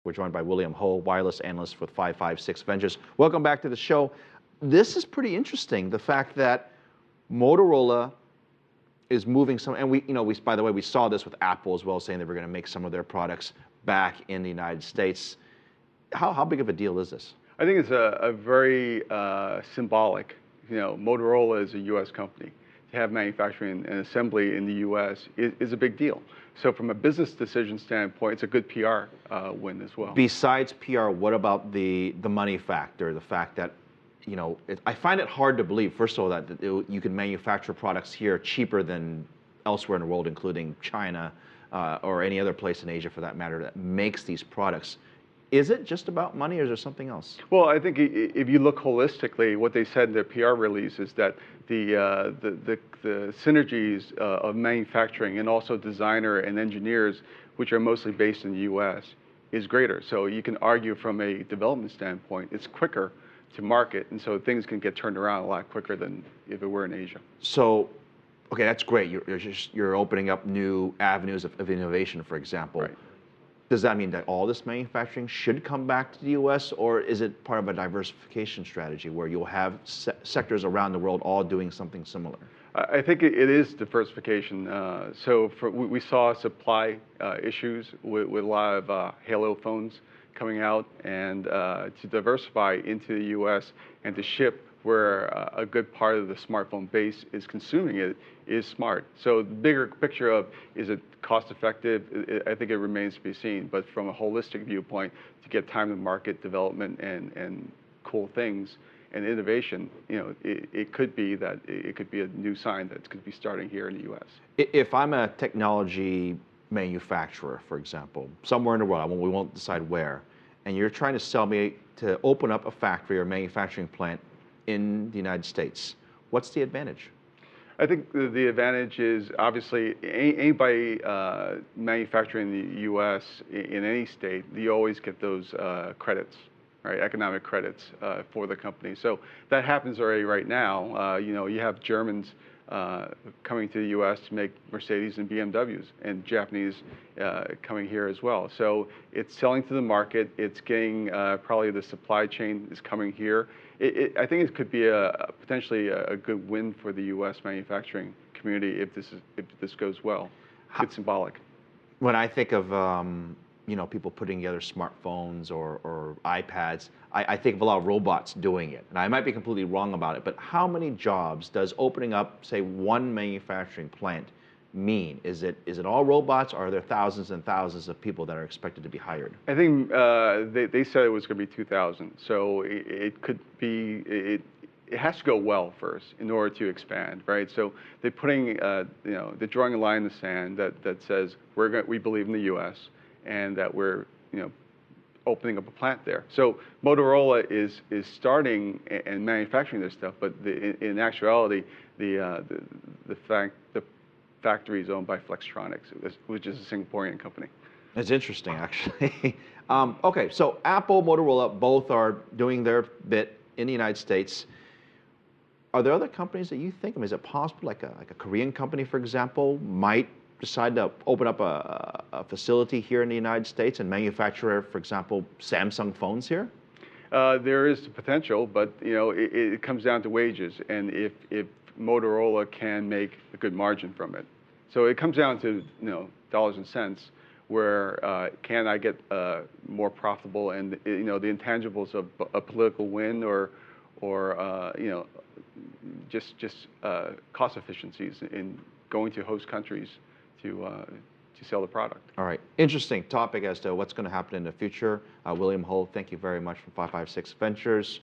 We're joined by William Ho, wireless analyst with 556 Ventures. Welcome back to the show. This is pretty interesting, the fact that Motorola is moving some, and by the way, we saw this with Apple as well, saying they were going to make some of their products back in the United States. How big of a deal is this? I think it's a very symbolic. Motorola is a U.S. company. To have manufacturing and assembly in the U.S. is a big deal. So from a business decision standpoint, it's a good PR win as well. Besides PR, what about the money factor? The fact that, I find it hard to believe, first of all, that you can manufacture products here cheaper than elsewhere in the world, including China or any other place in Asia for that matter, that makes these products. Is it just about money, or is there something else? Well, I think if you look holistically, what they said in their PR release is that the synergies of manufacturing and also designer and engineers, which are mostly based in the U.S., is greater. So you can argue from a development standpoint, it's quicker to market, and so things can get turned around a lot quicker than if it were in Asia. So, okay, that's great. You're opening up new avenues of innovation, for example. Right. Does that mean that all this manufacturing should come back to the U.S., or is it part of a diversification strategy where you'll have sectors around the world all doing something similar? I think it is diversification. So we saw supply issues with a lot of Halo phones coming out, and to diversify into the U.S. and to ship where a good part of the smartphone base is consuming it is smart. So the bigger picture of, is it cost effective? I think it remains to be seen. But from a holistic viewpoint, to get time to market development and cool things and innovation, it could be that it could be a new sign that could be starting here in the U.S. If I'm a technology manufacturer, for example, somewhere in the world, we won't decide where, and you're trying to sell me to open up a factory or manufacturing plant in the United States, what's the advantage? I think the advantage is obviously anybody manufacturing in the U.S. in any state, you always get those credits, right? Economic credits for the company. So that happens already right now. You have Germans coming to the U.S. to make Mercedes and BMWs, and Japanese coming here as well. So it's selling to the market. It's getting probably the supply chain is coming here. I think it could be potentially a good win for the U.S. manufacturing community if this goes well. It's symbolic. When I think of people putting together smartphones or iPads, I think of a lot of robots doing it. And I might be completely wrong about it, but how many jobs does opening up, say, one manufacturing plant mean? Is it all robots, or are there thousands and thousands of people that are expected to be hired? I think they said it was going to be 2,000. So it could be, it has to go well first in order to expand, right? So they're putting, they're drawing a line in the sand that says we believe in the U.S. and that we're, opening up a plant there. So Motorola is starting and manufacturing this stuff, but in actuality, the factory is owned by Flextronics, which is a Singaporean company. It's interesting, actually. Okay, so Apple, Motorola, both are doing their bit in the United States. Are there other companies that you think of? Is it possible, like a Korean company, for example, might decide to open up a facility here in the United States and manufacture, for example, Samsung phones here? There is the potential, but it comes down to wages, and if Motorola can make a good margin from it. So it comes down to dollars and cents, where can I get more profitable, and the intangibles of a political win or just cost efficiencies in going to host countries to sell the product. All right, interesting topic as to what's going to happen in the future. William Ho, thank you very much from 556 Ventures.